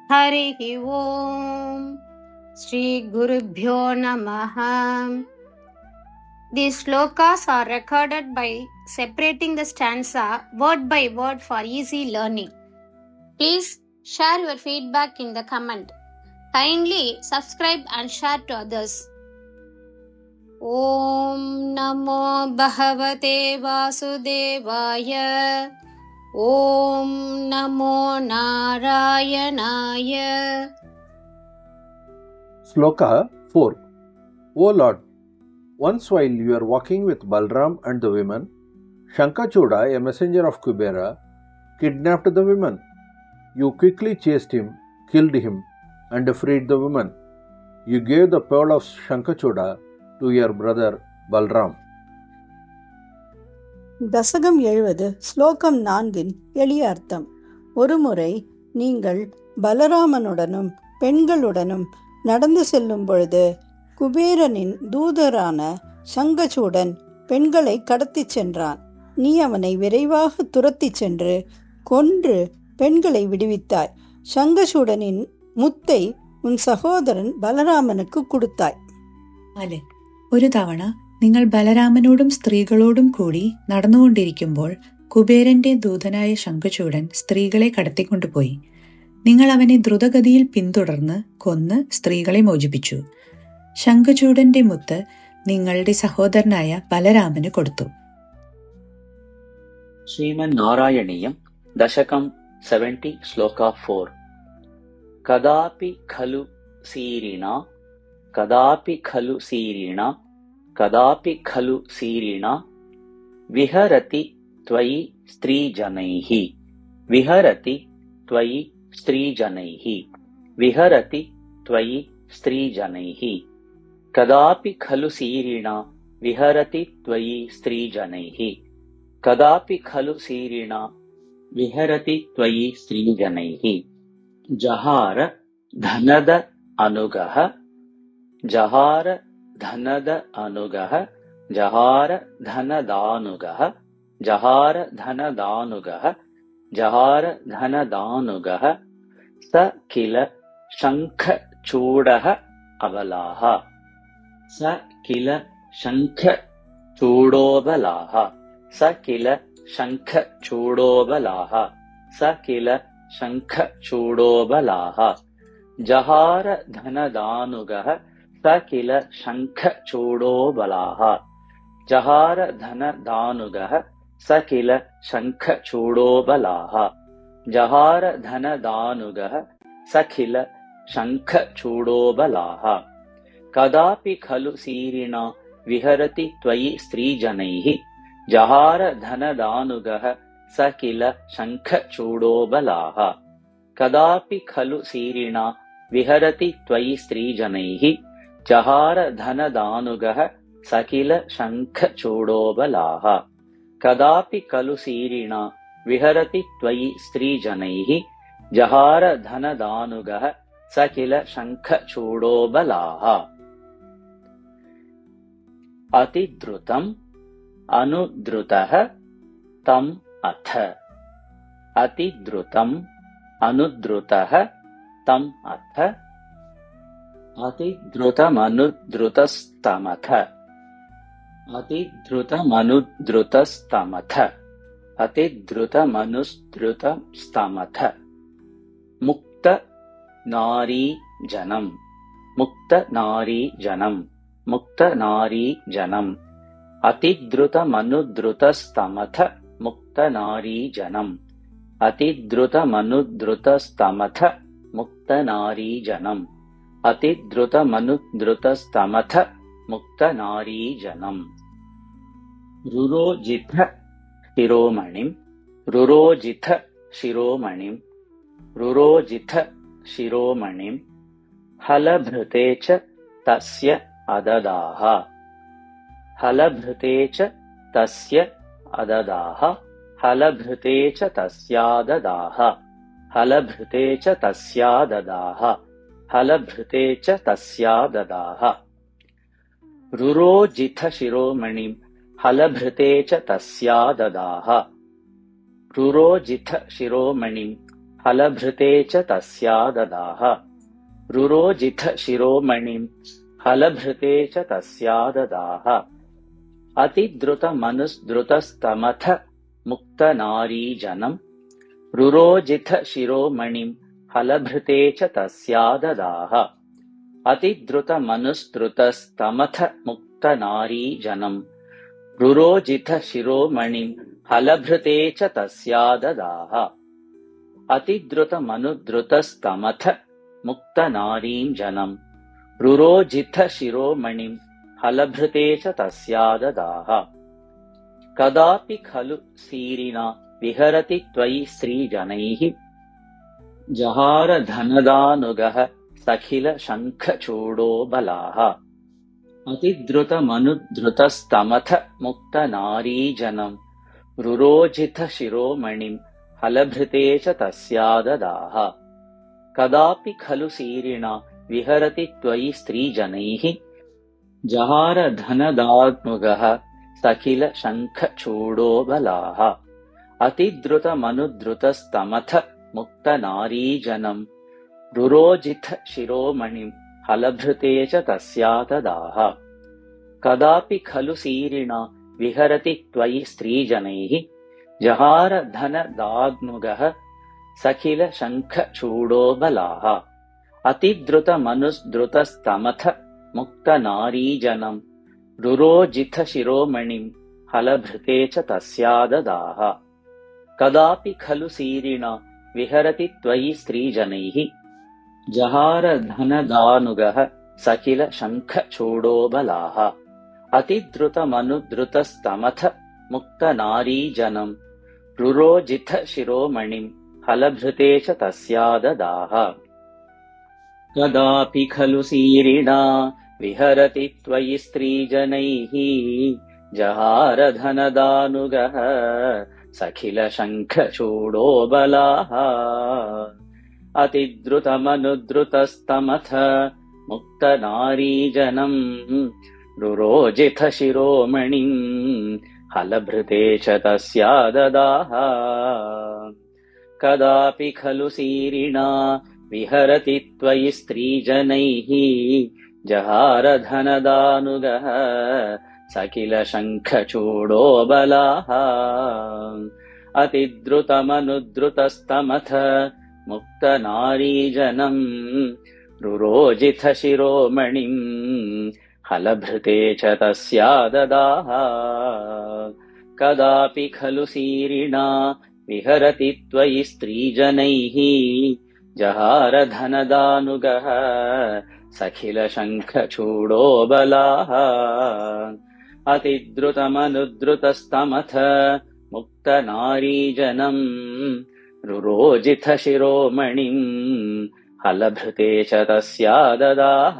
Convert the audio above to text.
Harihi Om. Shri Gurubhyo Namaha. These slokas are recorded by separating the stanza word by word for easy learning. Please share your feedback in the comment. Kindly subscribe and share to others. Om Namo Bhagavate Vasudevaya. Om Namo Narayanaya. Sloka 4. O Lord, once while you are walking with Balram and the women, Shankachuda, a messenger of Kubera, kidnapped the women. You quickly chased him, killed him, and freed the women. You gave the pearl of Shankachuda to your brother Balram. தசகம் 70 ஸ்லோகம் 4 எளிய அர்த்தம். ஒருமுறை நீங்கள் பலராமனுடனும் பெண்களுடனும் நடந்து செல்லும் பொழுது குபேரனின் தூதரான சங்கச்சூடன் பெண்களை கடத்திச் சென்றான். நீ அவனை விரைவாக துரத்திச் சென்று கொன்று பெண்களை விடுவித்தாய். சங்கச்சூடனின் முத்தை உன் சகோதரன் ബലരാമനുக்கு കൊടുത്താய். ഒരു തവണ നിങ്ങൾ ബലരാമനോടും സ്ത്രീകളോടും കൂടി നടന്നുകൊണ്ടിരിക്കുമ്പോൾ കുബേരന്റെ ദൂതനായ ശംഖചൂഡൻ സ്ത്രീകളെ കടത്തിക്കൊണ്ടുപോയി. നിങ്ങൾ അവനെ ദ്രുതഗതിയിൽ പിന്തുടർന്ന് കൊന്ന് സ്ത്രീകളെ മോചിപ്പിച്ചു. ശംഖചൂഡന്റെ മുത്ത് നിങ്ങളുടെ സഹോദരനായ ബലരാമന് കൊടുത്തു. ശ്രീമൻ നാരായണീയം ദശകം 70 ശ്ലോക 4. കദാപി ഖലു സീരിണ കദാപി ഖലു സീരിണ കദാപി ഖലു സീരിണ വിഹരതി ത്വയി സ്ത്രീജനൈഃ വിഹരതി ത്വയി സ്ത്രീജനൈഃ വിഹരതി ത്വയി സ്ത്രീജനൈഃ കദാപി ഖലു സീരിണ വിഹരതി ത്വയി സ്ത്രീജനൈഃ കദാപി ഖലു സീരിണ വിഹരതി ത്വയി സ്ത്രീജനൈഃ ജഹാര ധനദ അനുഗഃ ജഹാര ധനദ അനുഗഃ ജഹാര ധനദാനുഗഃ ജഹാര ധനദാനുഗഃ ജഹാര ധനദാനുഗഃ സ കില ശംഖചൂഡഃ അബലാഃ സ കില ശംഖചൂഡോബലാഃ സ കില ശംഖചൂഡോബലാഃ സ കില ശംഖചൂഡോബലാഃ ജഹാര ധനദാനുഗഃ സ കില ശംഖചൂഡോബലാഃ ജഹാര ധനദാനുഗഃ സ കില ശംഖചൂഡോബലാഃ ജഹാര ധനദാനുഗഃ സ കില ശംഖചൂഡോബലാഃ കദാപി ഖലു സീരിണ വിഹരതി ത്വയി സ്ത്രീജനൈഃ ജഹാര ധനദാനുഗഃ സ കില ശംഖചൂഡോബലാഃ കദാപി ഖലു സീരിണ വിഹരതി ത്വയി സ്ത്രീജനൈഃ ജഹാര ധനദാനുഗഃ സ കില ശംഖചൂഡോബലാഃ കദാപി ഖലു സീരിണ വിഹരതി ത്വയി സ്ത്രീജനൈഃ ജഹാര ധനദാനുഗഃ സ കില ശംഖചൂഡോബലാഃ അതിദ്രുതം അനുദ്രുതഃ തം അഥ അതിദ്രുതം അനുദ്രുതഃ തം അഥ അതിദ്രുതമനുദ്രുതസ്തമഥ അതിദ്രുതമനുദ്രുതസ്തമഥ അതിദ്രുതമനുദ്രുതസ്തമഥ മുക്ത നാരീജനം മുക്ത നാരീജനം മുക്ത നാരീജനം അതിദ്രുതമനുദ്രുതസ്തമഥ മുക്ത നാരീജനം അതിദ്രുതമനുദ്രുതസ്തമഥ മുക്ത നാരീജനം അതിദ്രുതമനുദ്രുതസ്തമഥ മുക്ത നാരീജനം രുരോജിത ശിരോമണിം രുരോജിത ശിരോമണിം രുരോജിത ശിരോമണിം ഹലഭൃതേ ച തസ്യ അദദാഃ ഹലഭൃതേ ച തസ്യ അദദാഃ ഹലഭൃതേ ച തസ്യാദദാഃ ഹലഭൃതേ ച തസ്യാദദാഃ ഹലഭൃതേ ച തസ്യാദദാഃ രുരോജിത ശിരോമണിം ഹലഭൃതേ ച തസ്യാദദാഃ രുരോജിത ശിരോമണിം हलभृते च तस्या ददाह रुरोजिथ शिरोमणिं हलभृते च तस्या ददाह अतिद्रुतमनुद्रुतस्तमथ मुक्तनारीजनं रुरोजिथ शिरोमणिं हलभृते च तस्या ददाह अतिद्रुतमनुद्रुतस्तमथ मुक्तनारीजनं रुरोजिथ शिरोमणिं हलभृते च तस्या ददाह अतिद्रुतमनुद्रुतस्तमथ मुक्तनारीं जनं रुरोजिथ शिरोमणिं हलभृते च तस्या ददाह कदापि खलु सीरिणा विहरति त्वयि स्त्रीजनैः जहार धनदानुगः सखिल शङ्खचूडो बलाः अतिद्रुतमनुद्रुतस्तमथ मुक्तनारीजनं रुरोजिथ शिरोमणिं हलभृते च तस्या ददाह कदापि खलु सीरिणा विहरति त्वयि स्त्रीजनैः जहार धनदात्मुगः सखिल शङ्खचूडो बलाः अतिद्रुतमनुद्रुतस्तमथ मुक्तनारीजनं रुरोजिथ शिरोमणिं हलभृते च तस्या ददाह कदापि खलु सीरिणा विहरति त्वयि स्त्रीजनैः जहार धनदाग्नुगः सखिल शङ्खचूडो बलाः अतिद्रुतमनुद्रुतस्तमथ मुक्तनारीजनं रुरोजिथ शिरोमणिं हलभृते च तस्या ददाह कदापि खलु सीरिणा विहरति त्वयि स्त्रीजनैः जहार धनदानुगः सखिल शङ्खचूडो बलाः अतिद्रुतमनुद्रुतस्तमथ मुक्तनारीजनं रुरोजिथ शिरोमणिं हलभृते च तस्या ददाह कदापि खलु सीरिणा विहरति त्वयि स्त्रीजनैः जहार धनदानुगः सखिल शङ्खचूडो बलाः अतिद्रुतमनुद्रुतस्तमथ मुक्तनारीजनं रुरोजिथ शिरोमणिं हलभृते च तस्या ददाह कदापि खलु सीरिणा विहरति त्वयि स्त्रीजनैः जहार धनदानुगः सखिल शङ्खचूडो बलाः अतिद्रुतमनुद्रुतस्तमथ मुक्तनारीजनं रुरोजिथ शिरोमणिं हलभृते च तस्या ददाह कदापि खलु सीरिणा विहरति त्वयि स्त्रीजनैः जहार धनदानुगः सखिल शङ्खचूडो बलाः अतिद्रुतमनुद्रुतस्तमथ मुक्तनारीजनं रुरोजिथ शिरोमणिं हलभृते च तस्या ददाह